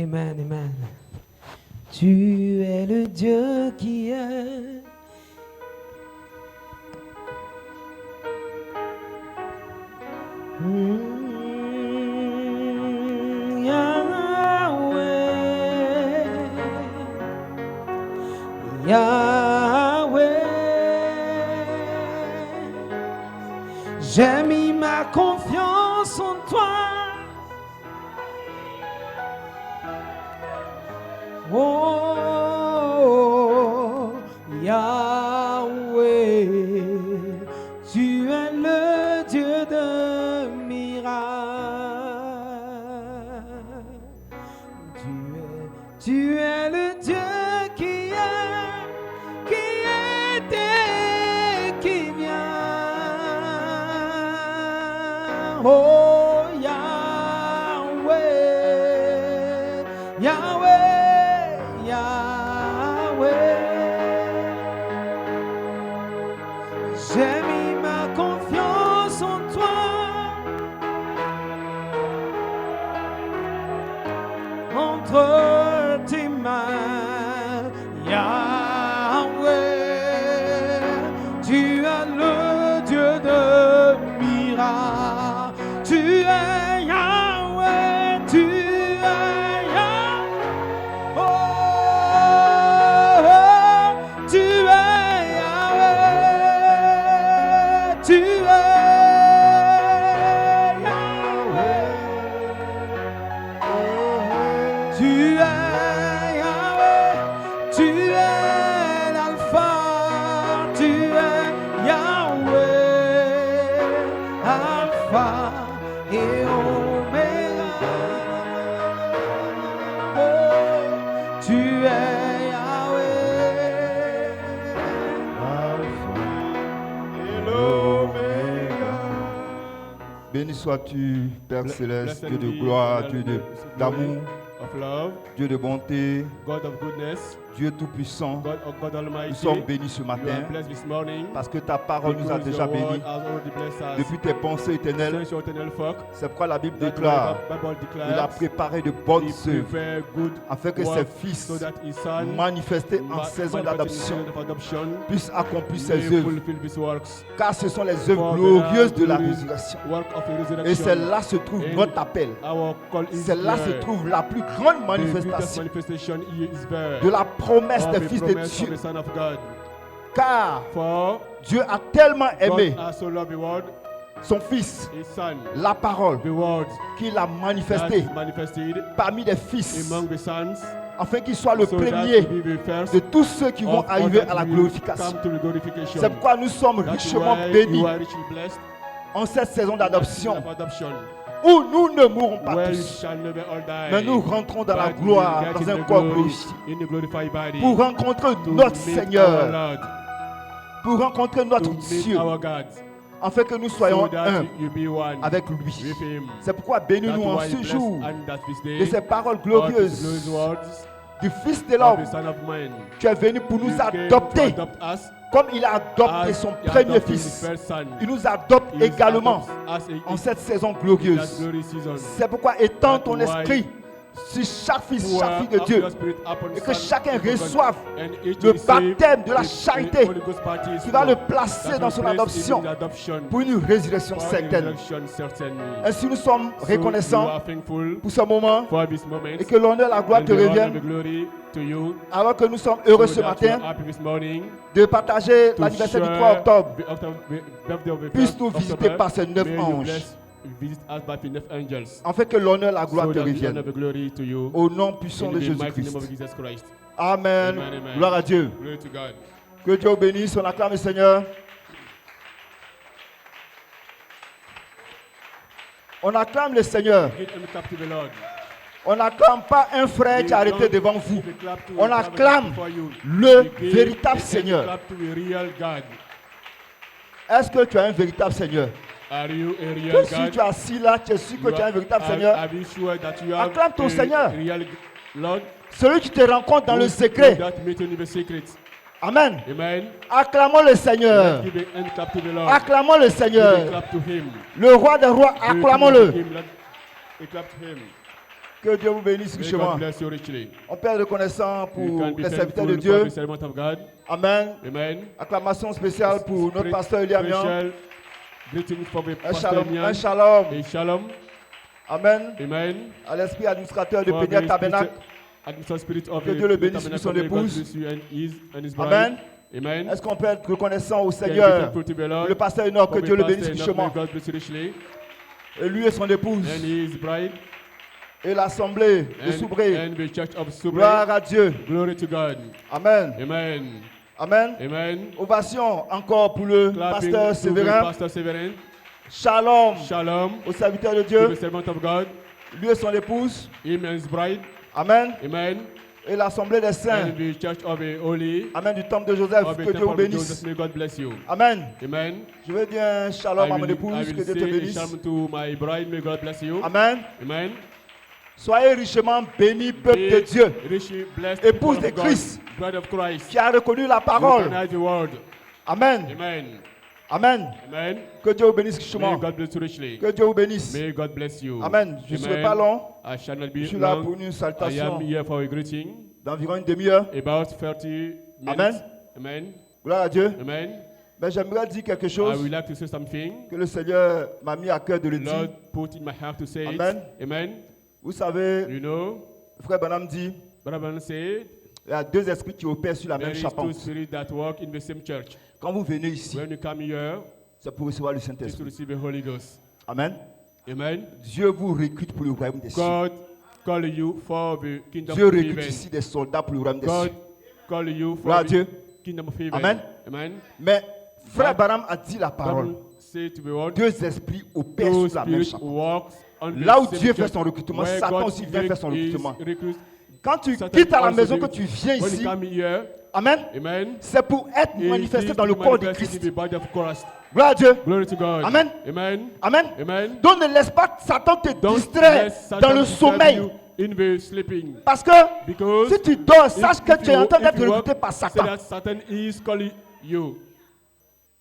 Amen, amen. Tu es le Dieu qui est. Yahweh, Yahweh, j'ai mis ma confiance en toi. Oh, Yahweh, tu es le Dieu de miracles. Tu es le Dieu qui était et qui vient. Oh, Yahweh, Yahweh, Yahweh. J'ai mis ma confiance en toi. Entre tes mains, Yahweh, tu es le Dieu de miracles. Tu es Yahweh, tu es Yahweh. Oh, tu es Yahweh, tu es Yahweh. Tu es Yahweh, tu es l'alpha, tu es Yahweh, alpha et oméga. Oh, tu es Yahweh, alpha et l'oméga. Béni sois-tu, Père Céleste, Blessed Dieu de be gloire, the Dieu glory d'amour, of love, Dieu de bonté, God of goodness, Dieu tout-puissant. God Almighty. Nous sommes bénis ce You are matin blessed this morning. parce que ta parole nous a Because déjà your word bénis has already blessed us. depuis tes pensées éternelles. Since your eternal folk, C'est pourquoi la Bible that déclare the Bible il a declares, préparé de bonnes He œuvres prepared good afin que ses works fils so that His Son, manifestés en saison d'adoption puissent accomplir ses œuvres. fulfill His works. Car ce sont les œuvres For glorieuses the de la glorious résurrection. work of the Et resurrection. c'est là se trouve And notre appel. Our call is C'est là se there. trouve la plus grande The greatest manifestation manifestation is there. de la promesse Of des the fils de promise of Dieu. the Son of God. Car For Dieu a tellement aimé God has so loved the world, son Fils, His Son, la parole, the world qu'il a that manifestée is manifested parmi les fils, among the sons, afin qu'il soit le so that premier He be the first de tous ceux qui vont of all arriver that à la will glorification. come to the glorification. C'est pourquoi nous sommes That's richement why bénis you are richly blessed en cette saison of d'adoption adoption, où nous ne mourrons pas where you tous, shall never all die, mais nous rentrons dans la but we gloire, get dans in un the corps glory, glorifié, in the glorified body, pour rencontrer to notre meet our Seigneur, Lord, pour rencontrer to notre meet Dieu, our God, afin que nous so soyons that un you be one avec lui. with Him. C'est pourquoi That's bénis-nous en why ce bless jour and that this day de ces paroles of His glorieuses glorious words du Fils de of l'homme the Son of Man. qui est venu pour nous You came to adopter adopt us comme il a adopté as son He premier adopted His fils. first son. Il nous adopte He également adopts us en cette saison in that glorieuse. glory season. C'est pourquoi étends That's ton why esprit sur chaque fils, Pour chaque fille de Dieu, your spirit upon et que son, chacun upon God, reçoive and each le receive baptême de la the charité Holy Ghost baptism qui va le that placer will dans son place him adoption in adoption pour une résurrection for certaine. resurrection certainly. Ainsi nous sommes So we reconnaissants are thankful pour ce moment for this moment, et que l'honneur et la gloire and te the honor and the reviennent glory to you, alors que nous sommes heureux so ce that matin you are happy this morning de partager to l'anniversaire du share 3 octobre. the birthday of the Puisse 1st nous October. visiter par ces 9 May you anges, visit us by the 9 angels, afin que l'honneur et la gloire so te that the honor reviennent. and the glory to you. Au nom puissant In de the mighty name Jésus-Christ. of Jesus Christ. Amen. Amen, amen. Gloire à Dieu. Glory to God. Que Dieu vous bénisse. On acclame le Seigneur. On acclame le Seigneur. Give him clap to the Lord. On n'acclame pas un frère qui est arrêté devant vous. On acclame le véritable Seigneur. Clap to the real God. Est-ce que tu as un véritable Seigneur? Are you a Que real si God? tu es assis là, tu es sûr que tu as un véritable Seigneur. Are you sure that you have Acclame ton a Seigneur. real Lord? Celui qui te rencontre dans le Who secret. that meeting in the secret. Amen. Amen. Acclamons le Seigneur. Let's give a hand clap to the Lord. Acclamons le Give a Seigneur. clap to him. Le roi des rois, acclamons-le. Give a clap to him. Que Dieu vous bénisse May richement. God bless you richly. On peut être reconnaissant You pour can be les serviteurs thankful de for Dieu. the servant of God. Amen. Amen. Acclamation spéciale pour notre pasteur Eliamian. Special greeting for the Un pastor shalom. Elian. Un shalom. A shalom. Amen. Amen. À l'esprit administrateur de For Peniel the Tabernacle. administrative spirit of Que the Dieu le the bénisse tabernacle, sur son may God épouse. bless you and his bride. Amen. Amen. Est-ce qu'on peut être reconnaissant au Can be Seigneur, thankful to the Lord le pasteur Enoch, for que the Dieu le pastor bénisse Enoch, richement, may God bless you richly. et lui et son épouse, And his bride. et l'assemblée de Soubré. And the church of Subre. Gloire à Dieu. Glory to God. Amen. Amen. Amen. Amen. Ovation encore pour le Clapping pasteur to the Séverin. pastor Severin. Shalom Shalom au serviteur de to Dieu, the servant of God. lui et son épouse. Him and his bride. Amen. Amen. Et l'assemblée des saints. And the church of the holy. Amen. Du temple de Joseph. Of the Que Dieu temple vous of bénisse. Joseph. May God bless you. Amen. Amen. Je veux dire un shalom à mon épouse. I Que will Dieu te say a bénisse. shalom to my bride. May God bless you. Amen. Amen. Soyez richement bénis, peuple de Be Dieu, richly blessed Épouse people de of Christ. God, bride of Christ. qui a reconnu la parole. Recognize the word. Amen. Amen. Amen. Amen. Que Dieu vous bénisse May richement. God bless you richly. Que Dieu vous bénisse. May God bless you. Amen. Je ne serai Amen. pas long. I shall not Je be suis là long. pour une I salutation am here for a greeting. d'environ une demi-heure. About 30 minutes. Amen. Amen. Gloire à Dieu. Amen. Mais j'aimerais dire quelque I chose would like to say something. que le Seigneur m'a mis à cœur de le dire. Lord put in my heart to say Amen. it. Amen. Vous savez, You know, frère Branham dit, Brother said, il y a deux esprits qui opèrent sur la there même is two charpente. spirits that work in the same church. Quand vous venez ici, When you come here, c'est pour recevoir le it's to Saint-Esprit. receive the Holy Ghost. Amen. Amen. Dieu vous recrute pour le royaume des cieux. God call you for the kingdom Dieu of recrute heaven. ici des soldats pour le royaume des God cieux. call you Gloire à for Dieu. the kingdom of heaven. Amen. Amen. Mais frère Branham a dit la parole. Bible say to the world, Deux esprits opèrent two sur la même spirits charpente. works on the Là où same Dieu fait church. son recrutement, Where Satan God aussi vient faire son makes his recrutement. recruit. Quand tu Satan quittes à la also maison, do- que tu viens When you ici, come here, Amen, amen, c'est pour être it manifesté is dans le to corps de manifest in Christ. the body of Christ. Gloire à Dieu. Glory to God. Amen. Amen. Amen. Amen. Donc ne laisse pas Satan te Don't distraire let Satan dans le disturb sommeil. you in the sleeping. Parce que Because si tu dors, sache if que tu es en train if d'être you recruté work, par say Satan. that Satan is calling you.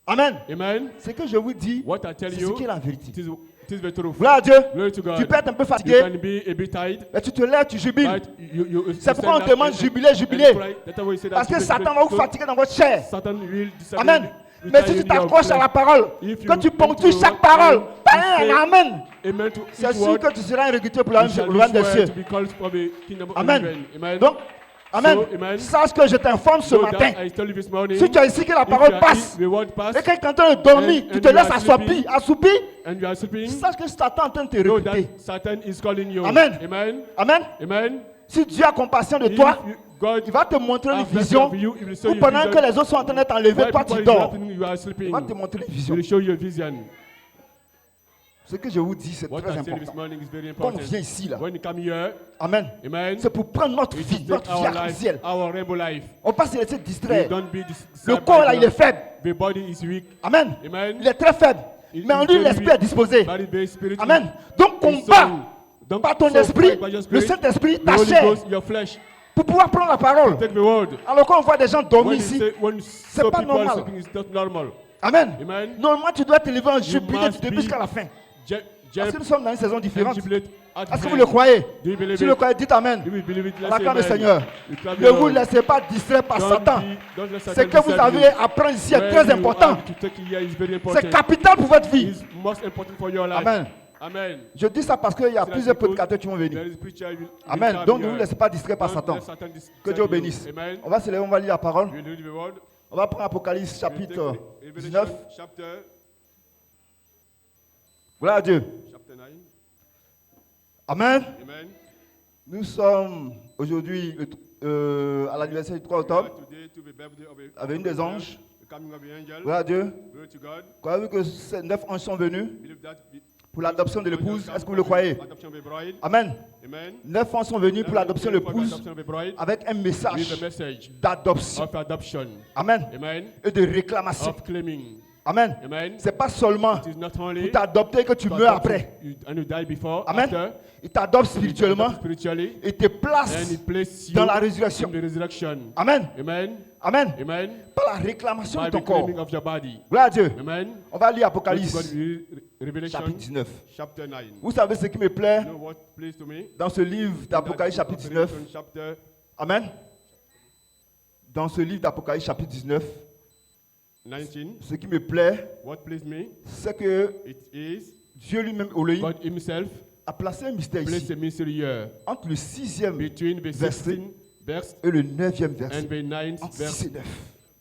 Amen. Amen. Ce que je vous dis, What I tell c'est ce you, qui est la vérité. it is the truth. Gloire à Dieu. Glory to God. Tu peux être un peu You fatigué, can be a bit tired, mais tu te lèves, tu jubiles. but you C'est pourquoi on stand te up demande and- jubiler, and jubiler. cry. That's why we say that Parce que jubilee, Satan va vous because fatiguer dans votre chair. Satan will disturb Amen. you, Mais si tire tu in your t'accroches à flesh. la parole, If que you tu come ponctues to chaque what parole, you par say, un amen, Amen to c'est each sûr word. que tu seras recruté pour You le shall be royaume des swear cieux. to be called for the kingdom of Amen. heaven. Amen. Donc, amen. So, amen. Sache que je t'informe ce So matin. that I tell you this morning, Si tu as ici que la if parole you are passe, in, the word pass, et que quand tu es en train de dormir, and tu te you laisses are assoupir, assoupir, and you are sleeping, sache que Satan est en train de te know recruter. that Satan is calling you. Amen. Amen. Amen. Amen. Si Dieu a compassion de If toi, God il va te montrer une have mercy vision of you, he will show où you pendant vision. que les autres sont en train d'être enlevés, While toi people tu is dors. happening, you are Il sleeping. va te montrer une He vision. will show you a vision. Ce que je vous dis, c'est What très I tell you this important. morning is very Quand on important. vient ici, là, When you come here, amen, amen, c'est pour prendre notre it vie, is notre vie our life, artificielle. our rainbow life. On passe se laisser You distraire. don't be Le disturbed corps, by là, il est the- faible. The body is weak. Amen. Amen. Il est très faible. It Mais en is lui, very l'esprit weak. est disposé. Body, the spirit, Amen. Donc, is combat soul. Donc, par ton so esprit, fight by your le spirit, Saint-Esprit, the ta Holy chair, Ghost, your flesh. pour pouvoir prendre la parole. Take the word. Alors quand on voit des gens dormir When you ici, say, when so pas people normal. are sleeping, it's not normal. amen. Amen. Normalement, tu dois te lever en jubilé must du début be jusqu'à la fin. Je- Parce que nous sommes dans une saison différente. jubilate at Est-ce que the vous le end. croyez? Do you believe Si vous le it? croyez, dites Amen. Do you believe it? On Let's acclame le say Seigneur. amen. You clap Ne your vous Lord. laissez pas distraire par Don't Satan. don't let Ce Satan que vous disturb avez you. à apprendre ici est Where très you important. have to take here is very C'est important. capital pour votre vie. It's most important for your life. Amen. Amen. Je dis ça parce qu'il y a C'est plusieurs la cause. prédicateurs qui vont venir. There is preacher will Amen. come Donc ne here. vous laissez pas distraire par Don't Satan. let Satan disturb Que Dieu you. bénisse. Amen. On va se lever, on va lire la parole. We read the word. On va prendre Apocalypse We chapitre take Revelation 19. chapter Gloire à Dieu. 9. Amen. Amen. Nous sommes aujourd'hui à l'anniversaire du 3 octobre. Today to the birthday of a- Avec une des anges. the coming of the angel. Gloire à Dieu. Glory to God. Croyez-vous que ces 9 anges sont venus Believe that the- pour l'adoption de l'épouse? angels Est-ce que vous come le for croyez? the adoption of a bride. Amen. Amen. 9 anges sont venus pour l'adoption de For the l'épouse adoption of a bride avec un with a message message d'adoption. of adoption. Amen. Amen. Et de réclamation. Of claiming. Amen. Amen. C'est pas seulement It is not pour only t'adopter que tu to meurs adopt après. you, and you die before, Amen. after, Il t'adopte you spirituellement adopt spiritually, et te and place He places you dans la résurrection. in the resurrection. Amen. Amen. Amen. Amen. Par la réclamation By de ton the corps. claiming of your body. Gloire à Dieu. Amen. On va lire Go to Apocalypse, God, Revelation chapitre 19. chapter 9. Vous savez ce qui me plaît You know what plays to me? dans ce livre d'Apocalypse, That chapitre 19. Revelation chapter Amen. Dans ce livre d'Apocalypse, chapitre 19, 19. ce qui me plaît, What plays me? c'est que It is Dieu lui-même, Elohim, God Himself a placé un mystère placed ici a mystery here entre le 6e between the verset 16th verse et le 9e and verset. the 9th Entre verse. 6 et 9.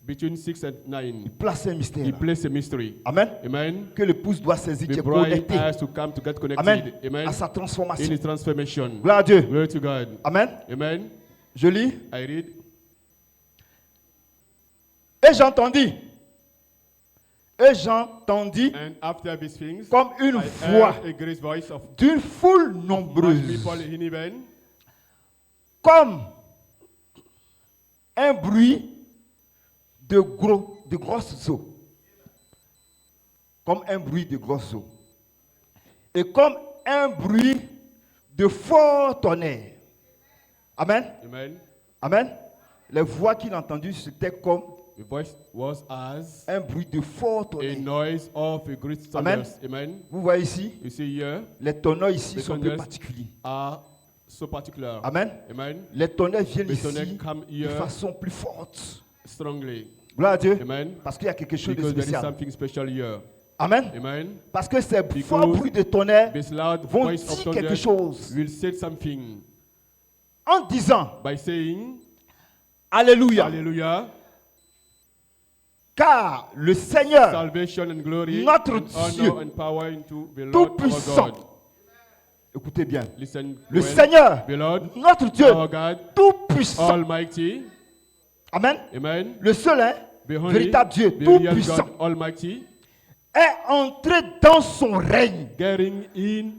Between 6 and 9. Il place un mystère. He là. placed a mystery. Amen. Amen. Que l'épouse doit saisir, qui The est bride connectée. has to come to get connected. Amen. Amen. À sa In transformation. his transformation. Gloire à Dieu. Glory to God. Amen. Amen. Je lis. I read. Et j'entendis. Et j'entendis And after these things, comme une I voix heard a great voice of d'une foule much nombreuse, people in heaven, comme un bruit de grosses eaux. Comme un bruit de grosses eaux. Et comme un bruit de fort tonnerre. Amen. Amen. Amen. Les voix qu'il a entendues, c'était comme The voice was as un bruit de fort a tonnerre. noise of a great Amen. thunders. Amen. Vous voyez ici, You see here, les tonnerres ici The sont plus thunders. particuliers. are so particular. Amen. Amen. Les tonnerres viennent The thunder ici come de here façon plus forte. strongly. Gloire à Dieu. Amen. Parce qu'il y a quelque chose de Because there is spécial. something special here. Amen. Amen. Parce que ces Because forts bruits de tonnerre This loud vont voice of dire quelque thunder chose will say something en disant by saying, Alléluia. Hallelujah, Car le Seigneur salvation and glory, Notre and Dieu, honor and power into the Lord our Tout-Puissant. God. Écoutez bien. Listen Le well. Seigneur, The Lord, notre Dieu, our God, tout-puissant. Almighty, Amen. Amen, Le seul, hein, the only, véritable Dieu, the real tout-puissant, God Almighty, est entré dans son règne. getting in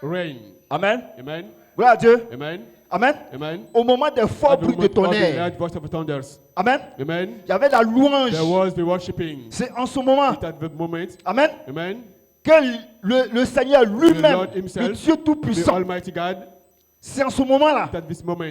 reign. Amen. Amen, Gloire à Dieu. amen, Amen. amen. Au moment des forts At the bruits de moment of the tonnerre. loud voice of thunders. Amen. Amen. Il y avait la louange. There was the worshipping. C'est en ce moment. It at the moment. Amen. Amen. Que le Seigneur The lui-même, Lord le himself, Dieu the tout-puissant, Almighty God, c'est en ce moment-là at this moment,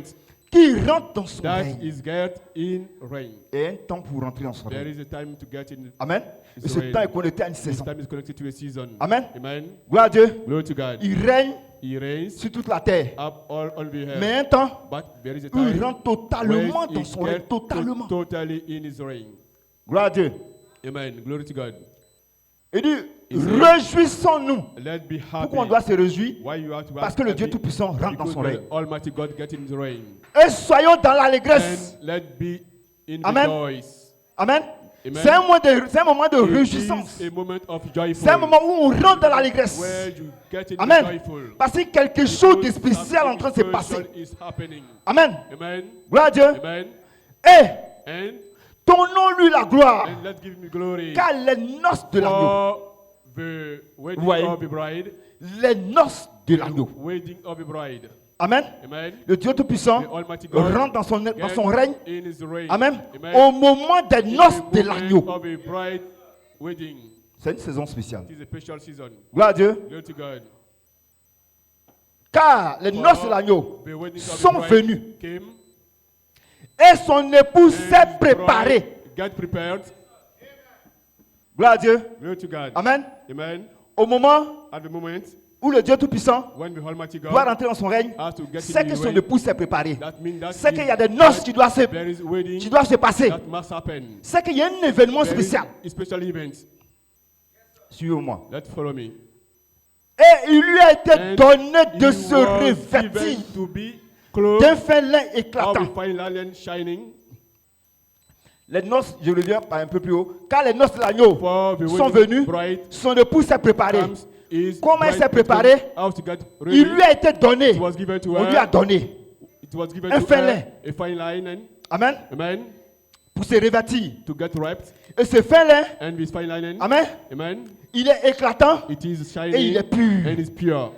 qu'il rentre dans son that règne. is get in reign. Et un temps pour rentrer dans son There règne. is a time to get in. Amen. Et ce reign. temps est connecté à une This saison. time is connected to a season. Amen. Amen. Gloire à Dieu. Glory to God. Il règne He reigns sur toute la terre. up all on the earth. Mais un temps, But there is a il time rentre totalement where dans he son règne. gets Totalement. totally in his reign. Gloire à Dieu. Amen. Glory to God. Il dit, Il dit, réjouissons-nous. Let be happy. Pourquoi on doit se réjouir? Why you have to Parce be que le Dieu happy? Tout-Puissant rentre dans Because son the règne. Almighty God get in the reign. Et soyons dans l'allégresse. And let be in Amen. the joys. Amen. Amen. C'est un moment de It réjouissance. is a moment of joyful. C'est un moment où on rentre dans l'allégresse. where you get in the Amen. joyful. Parce que quelque chose de Because spécial est en train de se something passer. special is happening. Amen. Amen. Gloire à Dieu. Amen. Et And, donnons-lui la gloire. and let's give him glory Car les noces de l'agneau. for the wedding Ouais. of the bride. Les noces de l'agneau. Wedding of the bride. Amen. Amen. Le Dieu Tout-Puissant The Almighty God rentre dans son get règne. in his reign. Amen. Amen. Au moment des In noces the de moment l'agneau. of a bride wedding. C'est une saison spéciale. It is a special season. Gloire à Dieu. Glory to God. Car les noces de l'agneau The wedding of sont the bride venues. came. Et son épouse And s'est the préparée. bride Get prepared. Gloire à Dieu. Glory to God. Amen. Amen. Au moment At the moment où le Dieu Tout-Puissant when the Almighty doit God rentrer dans son règne, has to get c'est in que the son reign, épouse s'est préparée. that means that C'est qu'il y a des noces qui doivent there is wedding se passer. that must happen. C'est qu'il y a un événement There is spécial. a special event. Suivez-moi. Let's follow me. Et il lui a été And donné de he se was revêtir given to be clothed d'un fin lin of éclatant. fine linen shining Les noces, je le dis par un peu plus haut, car les noces de l'agneau for the sont wedding venues, bride son épouse s'est préparée. comes. His Comment elle bride s'est préparée? how to get Il ready. lui a été donné. It was given to On lui a her. donné. It was given Un to fin her lin. a fine linen. Amen. Amen. Pour se revêtir. To get wrapped. Et ce fin lin, And this fine linen. amen, Amen. il est éclatant It is et il shining est pur. and is pure.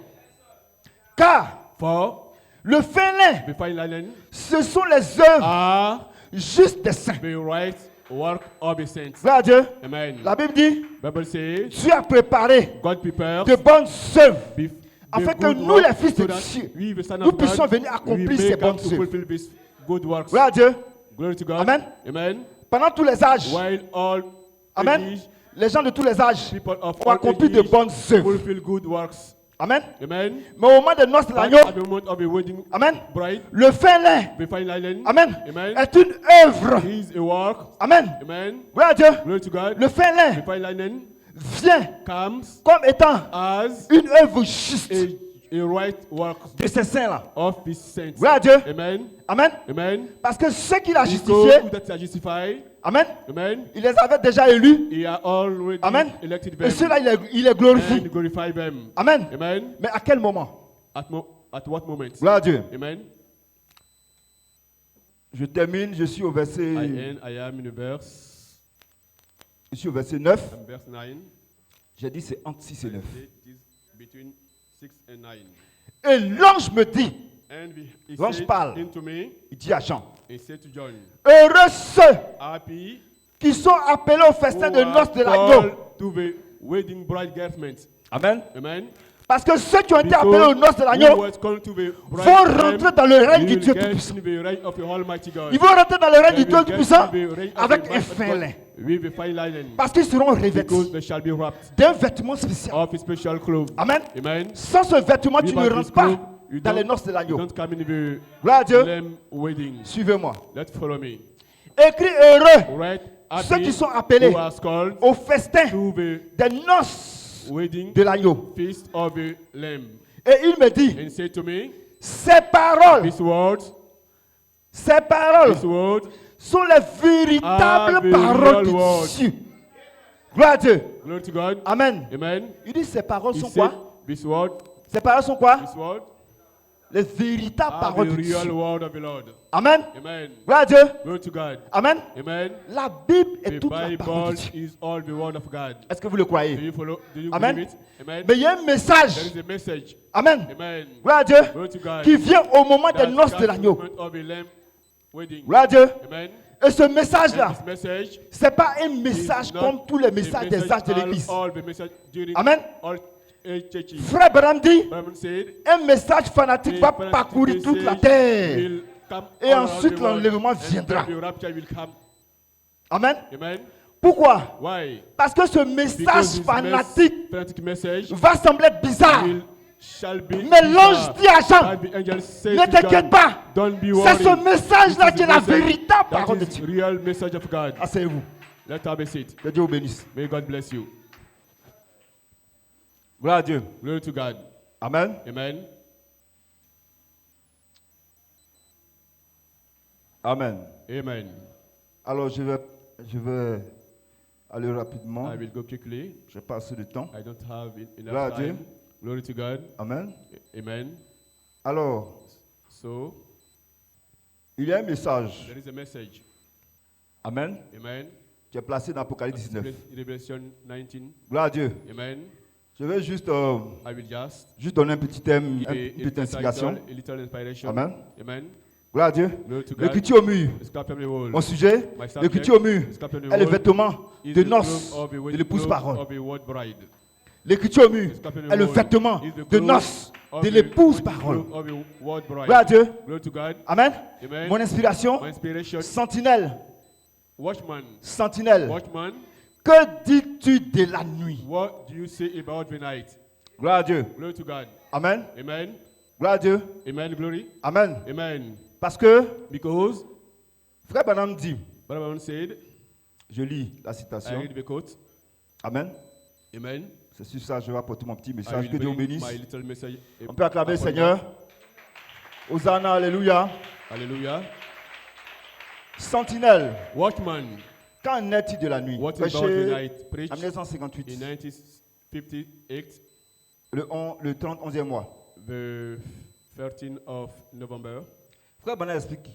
Car For le fin lin, the fine linen ce sont les œuvres are justes des saints. the right work of the saints. Gloire à Dieu. Amen. La Bible dit, Bible says, Dieu a préparé God prepares de bonnes œuvres the afin que good nous, works les fils so de that Dieu, we, the Son nous of puissions God, venir we accomplir ces may come bonnes to œuvres. fulfill these good works. Gloire à Dieu. Glory to God. Amen. Amen. Pendant tous les âges, While all Amen, ages, les gens de tous les âges people of ont all accompli de ages bonnes œuvres. fulfill good works. Amen. Amen. Mais au moment des noces de But l'agneau, at the moment of the wedding Amen, bride, le fin lin, the fine linen, Amen, Amen, est une œuvre. is a work. Amen. Amen. Gloire à Dieu. Glory to God. Le fin The lin fine linen vient comes comme étant as une œuvre juste a right work de ces saints-là. of his saints. Gloire à Dieu. Amen. Amen. Amen. Parce que ceux qu'il a Because justifiés, who that are justified, Amen, amen, il les avait déjà élus. he are already Amen. elected Et them ceux-là, il les glorifie. and glorify them. Amen. Amen. Mais à quel moment? At what moment? Gloire à Dieu. Amen. Je termine, je suis au verset, I am in the verse, je suis au verset 9. I'm verse 9. J'ai dit c'est entre 6 et 9. It is between 6 and 9. Et l'ange me dit, And he L'ange said parle. into me, il dit à Jean, he said to John, heureux ceux happy qui sont appelés au festin who de are noces de l'agneau. called to the wedding bride garment. Amen. Amen. Parce que ceux qui ont été Because appelés aux noces de who l'agneau was called to the bride vont garment rentrer dans le règne du will Dieu get Tout-Puissant. in the reign of the Almighty God. Ils vont rentrer dans le règne They du Dieu will get Tout-Puissant in the reign of avec the un Almighty fin God lin. with the fine linen. Parce qu'ils seront Because revêtus they shall be wrapped d'un vêtement spécial. of a special clothes. Amen. Amen. Sans ce vêtement, tu ne Without rentres this pas cloth, you dans les don't- noces de you l'agneau. don't come in the Gloire à Dieu. lamb wedding. Suivez-moi. Let's follow me. Écrit heureux Right. ceux Happy qui sont appelés who are called au festin to the des noces wedding de l'agneau. feast of the lamb. Et il me dit, And say to me, ces paroles, these words sont les véritables are the paroles real words. de Dieu. Gloire à Dieu. Glory to God. Amen. Amen. Il dit ces paroles He sont said, quoi? this word, Ces paroles sont quoi? this word Les véritables are paroles the de real Dieu. word of the Lord. Amen. Amen. Gloire à Dieu. Glory to God. Amen. Amen. La Bible est The toute la parole Bible de Dieu. is all the word of God. Est-ce que vous le Do croyez? you follow? Do you Amen. believe it? Amen. Mais il y a un There message. is a message. Amen. Amen. Gloire à Dieu. Glory to God. Qui vient au moment des That noces de comes l'agneau. the moment of the lamb wedding. Gloire à Dieu. Amen. Et ce message-là, And this message c'est pas un is message not comme tous les a messages des message âges de l'Église. all the message during Amen. all age churches. Frère Branham dit, Bible said, un message fanatique va a fanatic parcourir toute la message terre. will come Et all around ensuite, the world, l'enlèvement and viendra. then the rapture will come. Amen. Amen. Pourquoi? Why? Parce que ce Because message this fanatique fanatic message va sembler bizarre. shall be Mais l'ange dit à Jean, but the angel says ne to t'inquiète John, pas. don't be C'est worried. ce message-là This qui est is la the message véritable that parole de is Dieu. real message of God. Asseyez-vous. Let's have a seat. Que Dieu vous bénisse. May God bless you. Gloire à Dieu. Glory to God. Amen. Amen. Amen. Amen. Alors, je vais aller rapidement. I will go quickly. Je passe du temps. I don't have Gloire à enough Dieu. time. Glory to God. Amen. Amen. Alors, So, il y a un message. there is a message. Amen. Amen. Qui est placé dans Apocalypse 19. Revelation 19. Gloire à Dieu. Amen. Je vais juste I will just donner un petit thème, give une petite inspiration. a little inspiration. Amen. Amen. Gloire à Dieu. Glory to God. L'écriture au mur. The scripture on the wall. Mon sujet, My subject, l'écriture au mur the scripture on the est le wall vêtement is de the noces cloth of the de wedding l'épouse cloth parole. of the word bride. L'écriture au mur The scripture on the est le wall vêtement is the de cloth noces of de the l'épouse wedding parole. cloth of the word bride. Gloire à Dieu. Glory to God. Amen. Amen. Mon inspiration, My inspiration. sentinelle, Watchman. sentinelle. Watchman. Que dis-tu de la nuit? What do you say about the night? Gloire à Dieu. Glory to God. Amen. Amen. Gloire à Dieu. Amen. Glory. Amen. Amen. Parce que, Because frère Branham dit, Brother said, je lis la I citation. read the quote. Amen. Amen. C'est sur ça que je vais apporter mon petit I message. will Que Dieu vous bring bénisse. my little message. On peut acclamer le upon Seigneur. that. Hosanna, alléluia. Hallelujah. Sentinelle. Watchman. Qu'en est-il de la nuit? What about the Prêché night? Preached en 1958, in 1958, le 31e mois. the 13th of November. Frère Branham explique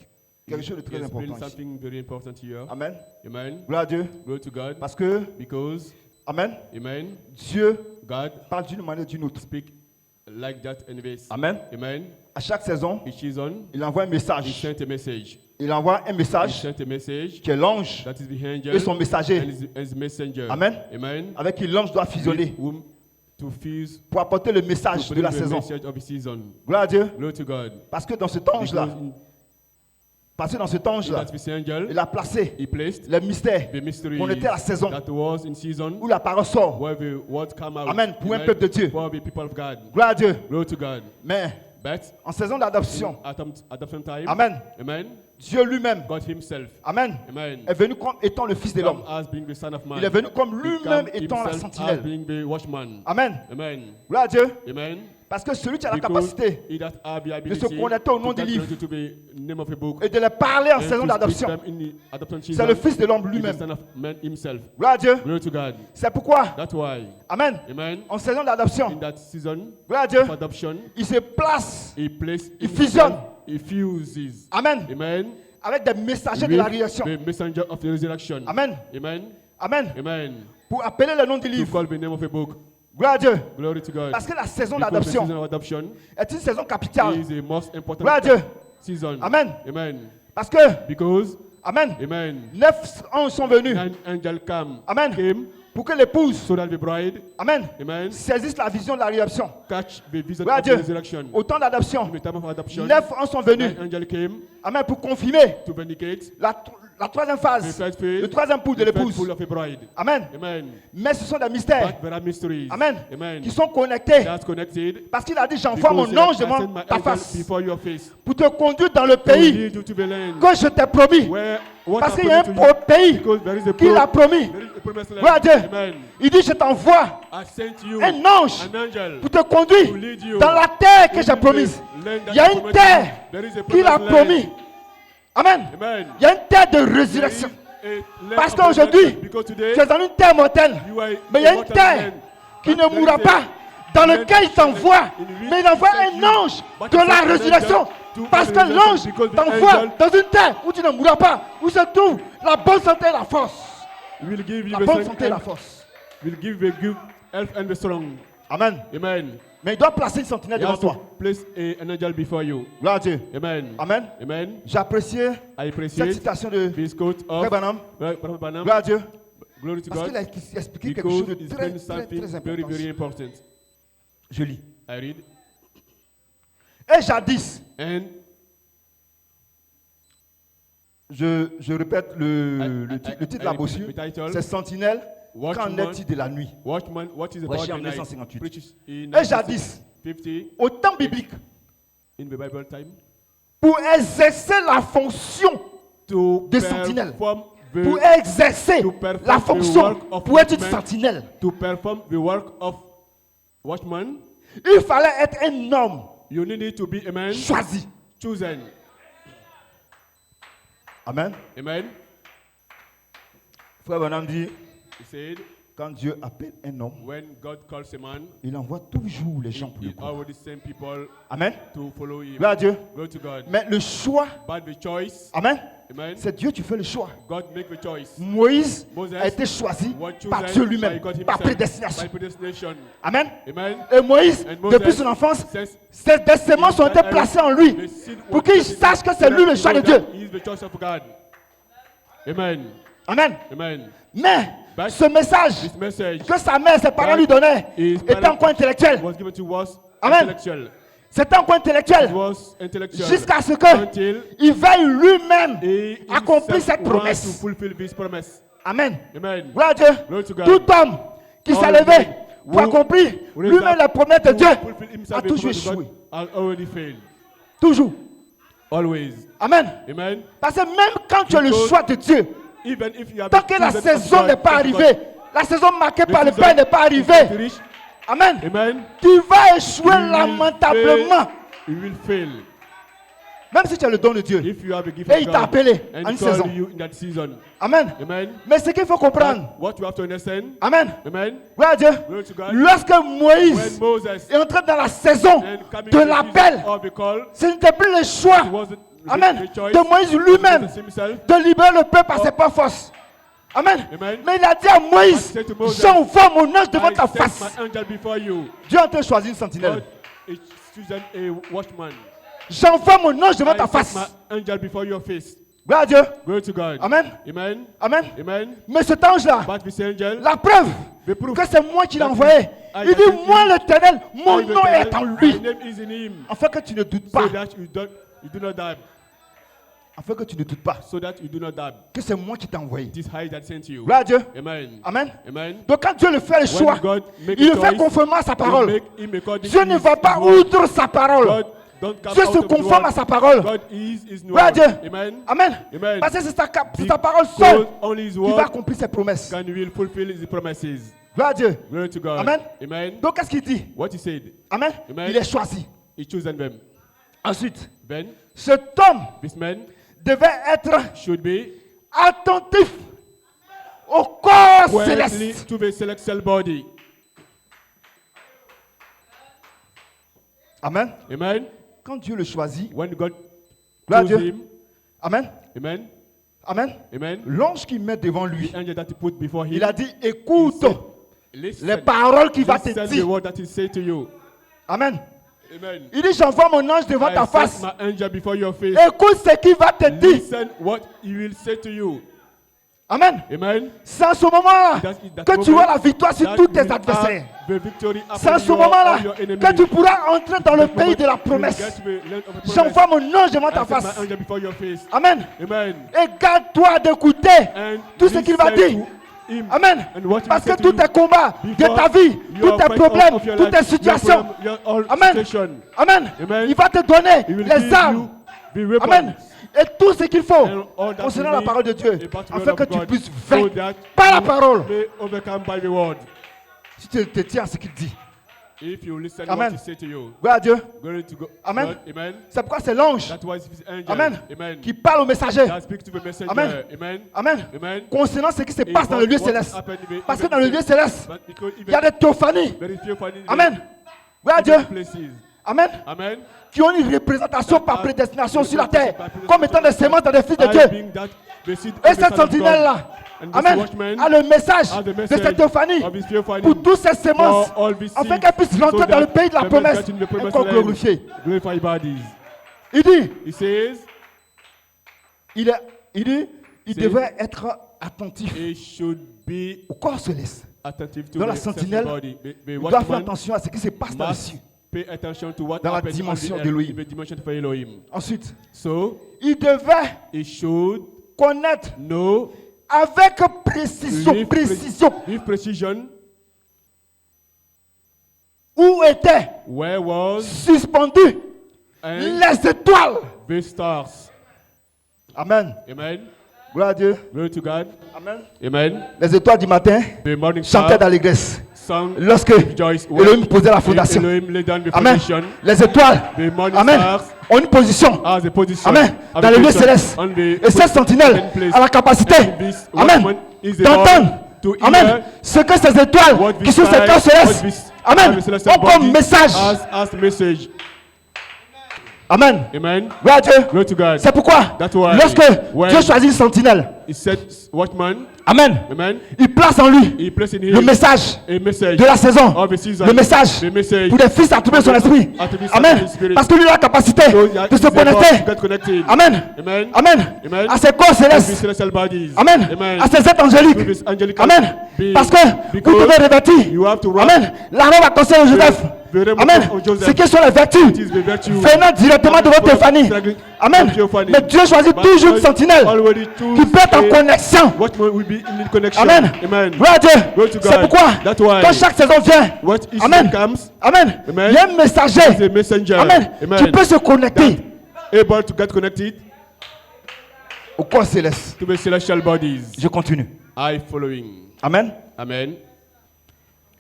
quelque chose de très Explain important ici. something very important here. Amen. Amen. Gloire à Dieu. Glory to God. Parce que, Because, Amen, Amen, Dieu God parle d'une manière ou d'une autre. speak like that in this. Amen. Amen. À chaque saison, Each season, il envoie un He message. sent a message. il envoie un He message sent a message. qui est l'ange That is the angel et son messager, and his messenger. Amen. Amen. avec qui l'ange doit fusionner With whom to fuse pour apporter le to message de bring la the saison. message of the season. Gloire à Dieu. Glory to God. Parce que dans cet ange-là, Because parce que dans cet in ange-là, that this angel, il a placé he placed les mystères the mystery qu'on était à la saison that was in season où la parole sort. where the word come out. Amen. Pour un Amen. peuple de Dieu. For the people of God. Gloire à Dieu. Glory to God. Mais But en saison d'adoption, adoption time. Amen, Amen. Dieu lui-même, God himself. Amen, Amen. est venu comme étant le Fils de l'homme. Come as being the son of man. Il est venu comme He lui-même come étant la himself as sentinelle. being the watchman. Amen. Amen. Gloire à Dieu. Amen. Parce que celui qui a la Because capacité he that have the de ability se connecter au nom to du get livre connected to the name of a book et de les parler en and saison to speak d'adoption, them in the adoption c'est season le Fils de l'homme is the lui-même. son of man himself. Gloire à Dieu. Glory to God. C'est pourquoi, That's why. Amen, Amen. en saison In d'adoption, that season gloire à Dieu, of adoption, il se place, he places il himself, fusionne. he fuses. Amen, Amen. avec des messagers de la résurrection. The messenger of the resurrection. Amen, Amen. Amen, Amen. pour appeler le nom du To livre. call the name of a book. Gloire à Dieu. Glory to God. Parce que la saison Because the d'adoption season of adoption est une saison capitale. is the most important Gloire à Dieu. season. Amen. Amen. Parce que, Because, Amen, amen, 9 anges sont venus. 9 angels Amen. came Pour que l'épouse, so that the bride, Amen, amen, saisisse la vision de la rédemption. catch the vision Gloire à of the Dieu. resurrection. Au temps d'adoption, In the time of adoption, 9 anges sont venus. 9 angels came Amen, pour confirmer to vindicate la troisième the phase, first le phase, troisième pouls de the first l'épouse. pull of a bride. Amen. Amen. Mais ce sont des mystères, But there are mysteries. Amen, Amen. qui sont connectés. That's connected. Parce qu'il a dit, j'envoie Because mon ange I send devant my ta angel face before your face pour te conduire dans le to pays lead you to the land que je t'ai promis. where what Parce I qu'il y a un promised to you. pays Because there is a qu'il a promis. there is a promised land. Gloire à Dieu. Amen. Il dit, je t'envoie I sent you un ange an angel pour te conduire to lead you dans la terre que in j'ai the promise. land that Il y a I une promised terre you. There is a qu'il a promised land. promis. Amen. Amen. Il y a une terre de There is résurrection. a land Parce of qu'aujourd'hui, resurrection. Because today, tu es dans une terre mortelle. you are Mais il y a a une mortal terre land. qui But ne there mourra is a pas, dans land lequel il t'envoie. in which Mais il envoie he sent un you. ange But de he la sent an résurrection. angel to Parce the que resurrection, l'ange because the t'envoie angel dans une terre où tu ne mourras pas, où se trouve la bonne santé et la force. will give you La the bonne strength santé et la and force. will give the good health and the strong. Amen. Amen. Mais il doit placer une sentinelle He devant has to toi. place an angel before you. Gloire à Dieu. Amen. Amen. Amen. J'ai apprécié I cette appreciate citation de this quote Frère of Branham. Prophet Branham. Gloire à Dieu. Glory to Parce God. qu'il a expliqué quelque Because chose de it's très, been très, something très very, important. very important. Je lis. I read. Et jadis, And je répète le titre de la brochure, the title, c'est Sentinelle, qu'en Watchman, est-il de la nuit? Watchman, what is about Voici en the night? 1958. Preaches in Et jadis, 1950 au temps biblique, in the Bible time. pour exercer la fonction To de sentinelle, perform pour the, exercer to perform la the fonction work of pour être une watchman. sentinelle, to perform the work of watchman, il fallait être un homme you need to be a man choisi. chosen. Amen. Amen. Frère Branham dit, He said, quand Dieu appelle un homme, when God calls a man, il envoie toujours les gens pour he le coup. already send people Amen. to follow him. Gloire à Dieu. Glory to God. Mais le choix, But the choice, Amen, amen, c'est Dieu qui fait le choix. God make the choice. Moïse Moses a été choisi was par chosen Dieu by lui-même, God par himself, prédestination. by predestination. Amen. Amen. Et Moïse, And Moses depuis son enfance, says, des semences ont été placées en lui the seed pour was qu'il planted sache que c'est so lui that le he choix de knows that Dieu. he is the choice of God. Amen. Amen. Amen. Mais But ce message this message que sa mère, ses parents lui donnaient, his était parents encore intellectuel. was given to us Amen. intellectual. C'était encore It intellectuel. was intellectual. Jusqu'à ce Until qu'il veuille lui-même he accomplir himself cette wants to promesse. fulfill this promise. Amen. Amen. Gloire à Dieu. Glory to God. Tout homme qui s'est All levé men pour who accomplir raise lui-même up la promesse de to Dieu fulfill himself a the toujours promise of God échoué. has already failed. Toujours. Always. Amen. Amen. Parce que même quand tu as le Because choix de Dieu, Even if you have tant que la chosen of saison God, n'est pas of arrivée, God, la saison marquée the par le season Père n'est pas is arrivée, not reached. Amen, Amen. tu vas échouer You will lamentablement. You will fail. Même si tu as le don de Dieu. If you have a gift Et of il t'a God appelé à and une call saison. you in that season. Amen. Amen. Mais ce qu'il faut comprendre, But what you have to understand, Amen, amen, gloire à Dieu, glory to God, lorsque when Moïse Moses est entré dans la saison and coming de to the l'appel, season of the call, ce n'était plus le choix, it wasn't Amen, the choice de Moïse lui-même of himself. de libérer le peuple par ses pas forces. Amen. Amen. Mais il a dit à Moïse, I said to Moses, j'envoie mon ange devant I ta sent face. my angel before you. Dieu a choisi une sentinelle. God is chosen a watchman. J'envoie mon ange devant ta I sent face. my angel before your face. Gloire à Dieu. Glory to God. Amen. Amen. Amen. Amen. Mais cet ange-là, But this angel, la preuve the proof que c'est moi qui l'ai that envoyé. I Il dit, sent moi him, l'Éternel, mon I the nom est Eternal, en my lui. name is in him. Afin que tu ne doutes So pas. that you do not doubt. Afin que tu ne doutes pas. So that you do not doubt. Que c'est moi qui t'ai envoyé. This high that sent you. Gloire à Dieu. Amen. Amen. Amen. Donc quand Dieu le fait le choix, When God make il a le fait choice, conformément à sa you parole. make him according Dieu to ne his va pas word. outre sa parole. God don't come Dieu out se of his conforme word. à sa parole. God is his Gloire à word. Dieu. Amen. Amen. Amen. Parce que c'est sa parole seule So only his qui va word accomplir ses promesses. can will fulfill his promises. Gloire à Dieu. Glory to God. Amen. Amen. Donc qu'est-ce qu'il dit? What he said. Amen. Amen. Il est choisi. He chosen them. Ensuite, Then cet homme this man devait être should be attentif au corps quietly céleste. to the celestial body. Amen. Amen. Quand Dieu le choisit, When God gloire à chose Dieu. him. Amen. Amen. Amen. Amen. L'ange qui met devant lui, The angel that he put before him. il a dit, écoute Listen. les paroles qu'il va te Listen the dire. word that he say to you. Amen. Amen. Il dit, j'envoie mon ange devant ta I face. sent my angel before your face. Écoute ce qu'il va te dire. Listen what he will say to you. Amen. Amen. C'est en ce moment-là That que tu moment auras la victoire sur that tous tes you will adversaires. have the victory C'est en upon ce your- moment-là all your enemies. que tu pourras entrer dans le That pays de la moment you will promesse. get to the land of the promise. J'envoie mon ange devant ta I sent face. my angel before your face. Amen. Amen. Et garde-toi d'écouter And tout ce qu'il va listen dire. to him. Amen. And what he Parce will que say to tous you tes combats de before ta vie, tous your tes fight problèmes, of your toutes life, tes situations. your all Amen. situation. Amen. Amen. Il va te donner He will les give armes. you the weapons. Amen. Et tout ce qu'il faut And all that concernant you la need parole de Dieu, about the afin word que of tu God, puisses so vaincre that par la you parole. may overcome by the word. Si tu te tiens à ce qu'il dit. If you listen Amen. what he say to you. Gloire à Dieu. Glory to God. Amen. God. Amen. C'est pourquoi c'est l'ange. That was his angel. Amen. Amen. Qui parle au messager. That speaks to the messenger. Amen. Amen. Amen. Amen. Concernant ce qui se passe dans le lieu céleste. Parce que dans le lieu céleste, But because il y a des théophanies. very few finding Amen. Gloire à Dieu. places. Amen. Amen. Qui ont une représentation par prédestination sur la terre. Comme étant des semences dans des fils de I Dieu. being that the seed Et of the cette Son of God. sentinelle-là, And this Amen, watchman a le message has the de message cette théophanie of his theophany pour toutes ces semences, for all these afin seeds, qu'elles puissent rentrer so dans le that pays de la they may promesse get in the et promised qu'on land, glorifie. glorify bodies. Il dit, He says il C'est- devait être attentif he should be au corps céleste. attentive to Dans the la sentinelle, body. The Il doit faire watchman attention à ce qui se passe dans le must ciel. pay attention to what Dans la happens on dimension the d'Élohim. earth, in the dimension of Elohim. Ensuite, So il devait he should connaître know avec précision, with with precision où étaient where was suspendues and les étoiles. the stars. Amen. Amen. Gloire à Dieu. Glory to God. Amen. Amen. Les étoiles du matin The morning chantaient star d'allégresse. sung Lorsque rejoice Elohim posait la fondation. Elohim laid down the Amen. foundation. Les étoiles, The morning Amen, stars ont une position. as a position. Amen. as Dans a le lieu position céleste. on the Et cette sentinelle certain place. a la capacité, And this Amen, watchman is d'entendre, able to hear Amen, ce que ces étoiles what qui sont ces this corps sky, célestes, what this Amen, celestial ont comme body message. as message. Amen. Amen. Gloire à Dieu. Glory to God. C'est pourquoi, That's why lorsque when Dieu choisit une sentinelle, He said, watchman, Amen, amen, il place en lui he placed in le him message a message de la saison, of the season, le message the message pour les fils attribués son esprit. attribués Amen. son spirit. Parce que lui a la capacité So that de se he's able connecter. to get connected. Amen. Amen. Amen. Amen. À ses corps To his célestes. celestial bodies. Amen. Amen. À ses êtres angéliques. To his angelic Amen. beings. Parce que vous Because devez revêtir. you have to wrap Amen. La robe à conseil de Joseph. the robe Amen. of Joseph. Ce qui sont les vertus It is the virtue venant directement de votre famille. Amen. Mais Dieu choisit But toujours une God sentinelle already choose qui peut être en a connexion. watchman will be in connection. Amen. Amen. Gloire à Dieu. Glory to C'est God. pourquoi That's why quand chaque saison vient, what is Amen. comes, Amen. Amen. Il y a un messager. is a messenger. Amen. Amen. Qui peut se connecter Able to get connected au corps céleste. to the celestial bodies. Je continue. I following. Amen. Amen.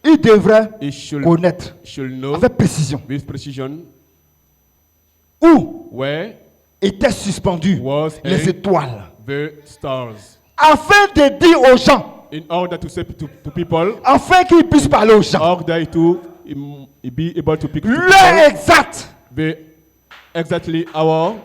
Il devrait He should connaître know avec précision with precision où where étaient suspendues was les hang étoiles, the stars, afin de dire aux gens, in order to say to people, afin qu'ils puissent parler aux gens, order to be able to pick to l'heure people exacte. the exactly hour.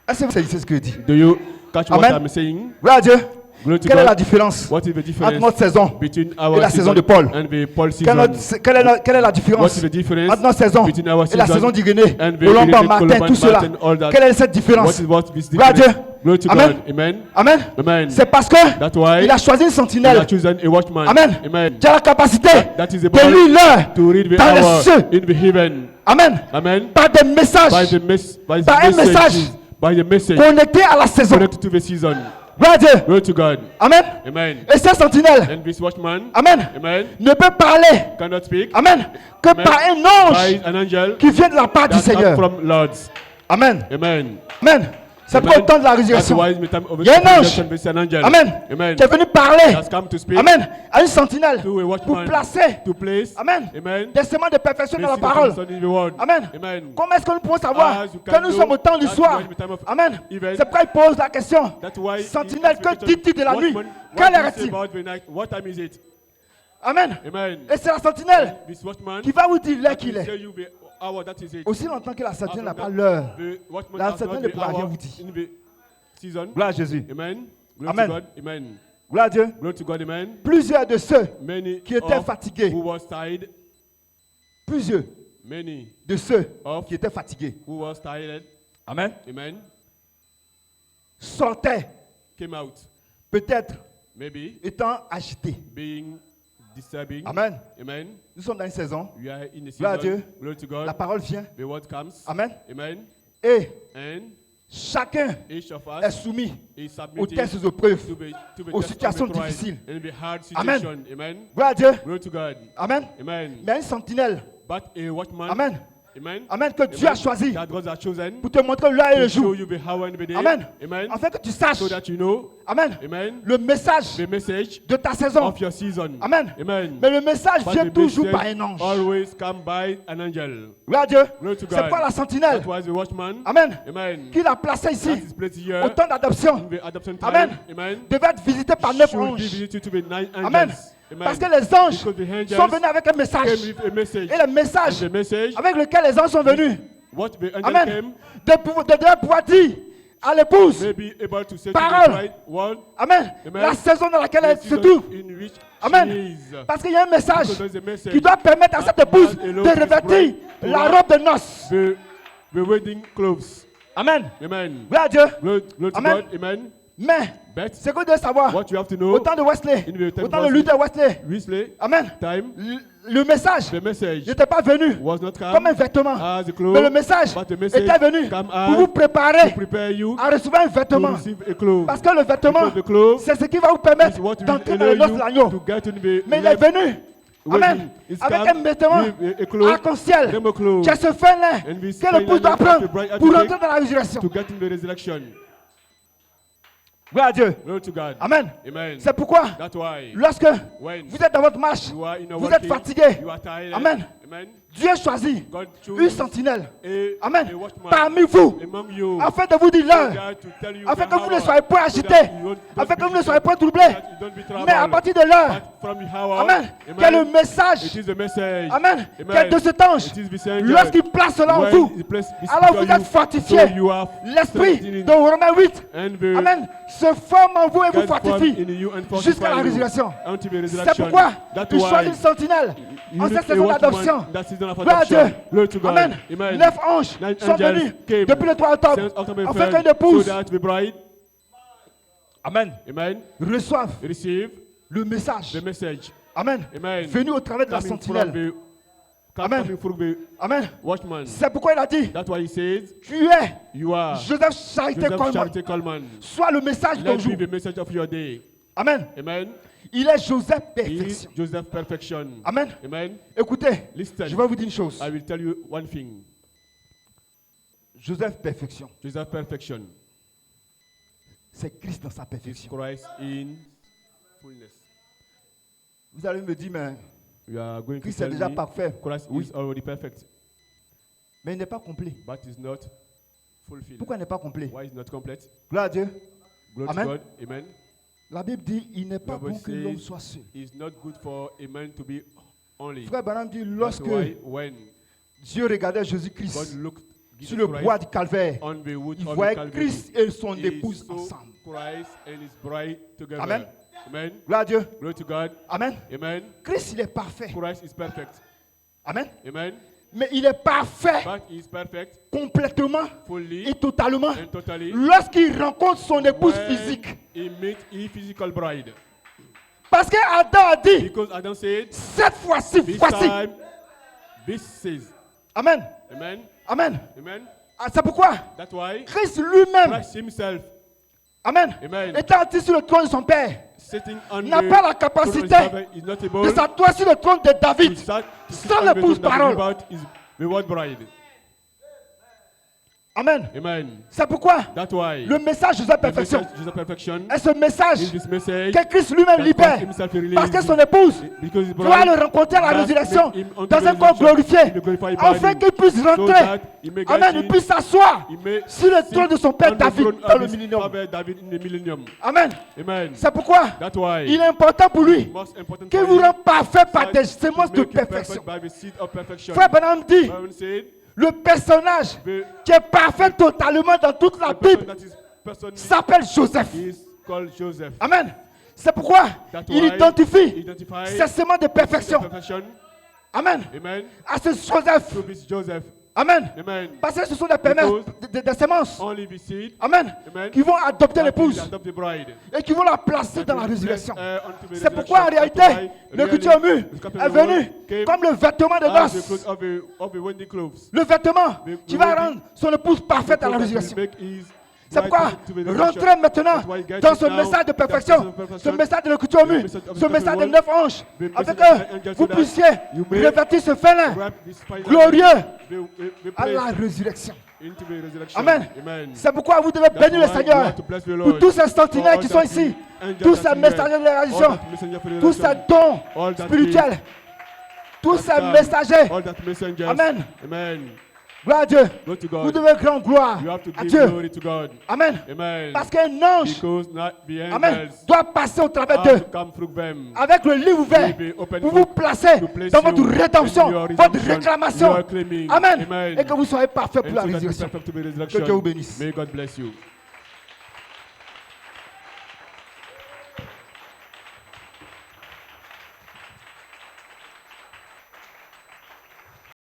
Est-ce que vous savez ce que je dis? Do you catch what Amen. I'm saying? Gloire à Dieu. Glory to Quelle est God. la différence What is the entre difference notre saison between et our la saison de Paul? and the Paul Quelle season? est la What différence is the difference entre notre saison between our et la season saison d'Irénée, and the Colomba, Irénée, Martin, Colomban, tout cela? Martin, all that? Quelle est cette différence? What is this Gloire à Dieu. difference? Glory to Amen. God. Amen. Amen. Amen. C'est parce que That's why il a choisi une He sentinelle. has chosen a watchman. Amen. Amen. Qui a la capacité That is the de lire l'heure to read the dans les hour cieux. in the heaven. Amen. Amen. Par des messages By the by Par un message. by the message connectés à la saison. connected to the season. Gloire à Dieu. Glory to God. Amen. Amen. Et cette sentinelle, And this watchman, Amen, amen, ne peut parler, cannot speak Amen, que Amen. par un by ange an angel qui vient de la part du that Seigneur. comes from Lords. Amen. Amen. Amen. C'est pour Amen. le temps de la That's résurrection. why it's the time of Il y a un ange. resurrection, it's an angel. Amen. Amen. Qui est venu parler, Has come to speak. Amen, à une sentinelle To a pour watchman. placer, To place. Amen, Amen. des sements de perfection dans la Placing the parole. son in the word. Amen. Amen. Comment est-ce que nous pouvons savoir As you que can nous know sommes au temps du that soir? you are in the time of Amen. event. C'est pourquoi il pose la question. That's why Sentinelle, he que asked dis-tu de la nuit? watchman, Quelle what heure do you say est-il? about the night? What time is it? Amen. Amen. Et c'est la sentinelle This watchman qui va vous dire l'heure that qu'il will est. tell you the hour that is it. Aussi longtemps que la sentinelle n'a After pas that, l'heure, the watchman la has sentinelle not ne the pourra rien hour vous dire. in the season. Gloire à Jésus. Amen. Glory Amen. to God. Amen. Gloire à Dieu. Glory to God. Amen. Plusieurs de ceux Many qui étaient of fatigués, who was tired, plusieurs many de ceux of qui étaient fatigués, who was tired, Amen, amen, sortaient came out, peut-être maybe étant agités. being disturbing. Amen. Amen. Nous sommes dans une saison. We are in the Gloire à season. Dieu. Glory to La God. parole vient. The word comes. Amen. Amen. Et And chacun each of est us soumis is aux submitted tests aux épreuves, to be aux tested, situations to be tried, difficiles. and the hard Amen. situation. Amen. Gloire à Dieu. Glory to God. Amen. Amen. Mais une sentinelle. But a watchman. Amen. Amen. Amen. Que Dieu a choisi That God has chosen pour te montrer l'heure et to le show jour. you the hour and the day. Amen. Amen. Afin que tu saches. So that you know. Amen. Amen. Le message The message de ta saison. of your season. Amen. Amen. Mais le message But vient the toujours message par un ange. always come by an angel. Gloire à Dieu. Glory to C'est God. quoi la sentinelle? That was the watchman. Amen. Amen. Qu'il a placé ici That is placed here au temps d'adoption. in the adoption time. Amen. Amen. Devait être visité par 9 Should be anges. visited to be 9 angels. Amen. Amen. Parce que les anges Because the angels sont venus avec un message. came with a message. Et le message And the message, avec lequel les anges sont venus. what the angel Amen. came, De pouvoir dire à l'épouse. may be able to say Parole. to the right one, Amen. Amen. La saison dans laquelle elle the se season trouve. in which Amen. she is. Parce qu'il y a un message Because there is a message qui doit permettre à cette that épouse has allowed de his revêtir bride to la wear robe de noces. the wedding clothes. Amen. Amen. Gloire à Dieu. Glory to Amen. God. Amen. Mais But ce que vous devez savoir, what you have to know, au temps de Wesley, in the time au temps of de Luther Wesley, Wesley Amen. time, Le message the message n'était pas venu was not come comme un vêtement, as a cloth, mais le message but the message était venu come pour as vous préparer to prepare you à recevoir un to vêtement. receive a cloth. Parce que le vêtement, Because the cloth c'est ce qui va vous is permettre what will d'entrer dans allow le noces de you l'agneau. to get to the Mais il est left venu, wedding. Amen, It's avec come un vêtement with a cloth, arc-en-ciel. them a cloth, Qui est ce fin là and this que fine l'épouse doit linen that prendre the bride has pour to rentrer take dans la résurrection. to get in the resurrection. Gloire à Dieu. Glory to God. Amen. Amen. C'est pourquoi, That's why lorsque when vous êtes dans votre marche, you are in a vous êtes working, fatigué, you are tired. Amen. Amen. Dieu choisit God une chose sentinelle, a Amen, watchman parmi vous, among you, afin de vous dire l'heure, God to tell you afin the que vous ne hour, soyez pas so agités, that you don't afin be que vous ne disturbed, soyez pas troublés. that you don't be troubled. Mais à partir de l'heure, But from the hour, Amen, amen, quel est le message, it is the message, Amen, amen, quel de cet ange, it is the messenger. lorsqu'il place cela en When vous, he place this alors vous before êtes you, fortifiés. so you are L'esprit strengthening, de Romains 8, and the Amen, se forme en vous et vous God formed fortifie in you and fortify jusqu'à la you résurrection. unto the C'est resurrection. pourquoi That's tu choisis une why sentinelle you en need cette a saison watchman d'adoption. that season of Gloire à adoption. Dieu. Glory to God. Amen. Amen. 9 anges Nine sont angels venus came depuis le 3 octobre since October afin 3rd, qu'une épouse so that the bride, Amen, amen, reçoive receive le message. the message. Amen. Amen. Venu au travers de la Coming from sentinelle. the, Amen. coming from the Amen. watchman. C'est pourquoi il a dit, That's why he says, tu es you are Joseph Charité Joseph Coleman. Charity Coleman. Sois le message de ton Let jour. be the message of your day. Amen. Amen. Il est Joseph He is Perfection. Joseph Perfection. Amen. Amen. Écoutez, Listen. je vais vous dire une chose. I will tell you one thing. Joseph Perfection, Joseph Perfection c'est Christ dans sa is perfection. Christ in fullness. Vous allez me dire, mais You are going to Christ est tell déjà me parfait. Christ Oui. is already perfect, Mais il n'est pas complet. but is not fulfilled. Pourquoi il n'est pas complet? Why is not complete? Gloire à Dieu. Glory Amen. to God. Amen. La Bible dit, il n'est pas Bible bon que l'homme says soit seul. It's not good for a man to be only. Frère Branham dit, That's lorsque why when Dieu regardait God Jésus-Christ looked sur le Jesus bois Christ du calvaire, on the wood il of the voyait Calvary, Christ et son he épouse saw ensemble. Christ and his bride together. Amen. Amen. Gloire à Dieu. Glory to God. Amen. Amen. Christ, il est parfait. Christ is perfect. Amen. Amen. Mais il est parfait but he is perfect, complètement fully et totalement and totally. lorsqu'il rencontre son épouse When physique. he meets his physical bride. Parce que Adam a dit, Because Adam said, cette fois-ci, this voici. time, this says. Amen. Amen. Amen. Amen. Ah, c'est pourquoi That's why Christ lui-même, Christ himself, Amen, Amen, étant assis sur le trône de son Père, sitting on n'a the pas la throne of his capacité father, is not able de s'asseoir sur le trône de to David sit sans on the l'épouse throne parole. about his beloved bride. Amen. Amen. C'est pourquoi That's why le message de la the perfection message Jesus perfection est ce message is this message que Christ lui-même that libère. Christ himself released Parce que son épouse because his doit bride le rencontrer à la must résurrection make him unto dans the un corps resurrection glorifié, in the glorified afin body, qu'il puisse so rentrer. that he may Amen. get Il puisse s'asseoir he may sur le sit trône de son père on the David throne dans of le his millénium. father David in the millennium. Amen. Amen. C'est pourquoi That's why il est important pour lui most important qu'il for vous him rende parfait par that des to semences de make you perfection. perfect by the seed of perfection. Frère Branham dit, Bible said, le personnage the qui est parfait totalement dans toute la person Bible that is person s'appelle Joseph. is called Joseph. Amen. C'est pourquoi That's il why identifie identify ces semences de seed of perfection. perfection. Amen. Amen. À ce Joseph. To this Joseph. Amen. Amen. Parce que ce sont des semences. Only the seed. Amen. Amen. Qui vont adopter that will l'épouse adopt the bride. et qui vont la placer That dans la will résurrection. bless her unto the C'est pourquoi en resurrection. réalité, That's why le really coutume the scorpion est of the venu world came comme le vêtement de as the noces. clothes of the wedding clothes. Le vêtement The qui va wedding- rendre son épouse parfaite à la That will résurrection. make his C'est bride pourquoi to the resurrection. rentrez maintenant That's why get dans it ce now, message de that perfection, message of perfection, ce message de l'écriture the message of ce the message de perfect 9 anges, the afin message que of the angels vous so that puissiez you may revêtir ce félin wrap this fine glorieux the à la place résurrection. into the resurrection. Amen. Amen. C'est pourquoi vous devez That's bénir le why you Seigneur have to bless the pour Lord. tous ces sentinelles For qui all sont that ici, the angels tous that ces are messagers de la all résurrection, that messengers for the tous ces resurrection. dons All that spirituels, tous ces that messagers. all that messengers. Amen. Amen. Gloire à Dieu. Go to Vous God. devez rendre gloire You have to à give Dieu. glory to God. Amen. Amen. Parce qu'un ange, Because not the Amen, angels doit passer au travers have d'eux to come through them. avec le livre ouvert Will be open pour book vous placer to place dans votre you rédemption, in your votre redemption, réclamation. your claiming. Amen. Amen. Et que vous soyez parfait pour And la so that you résurrection. perfect to be Que Dieu vous resurrection. bénisse. May God bless you.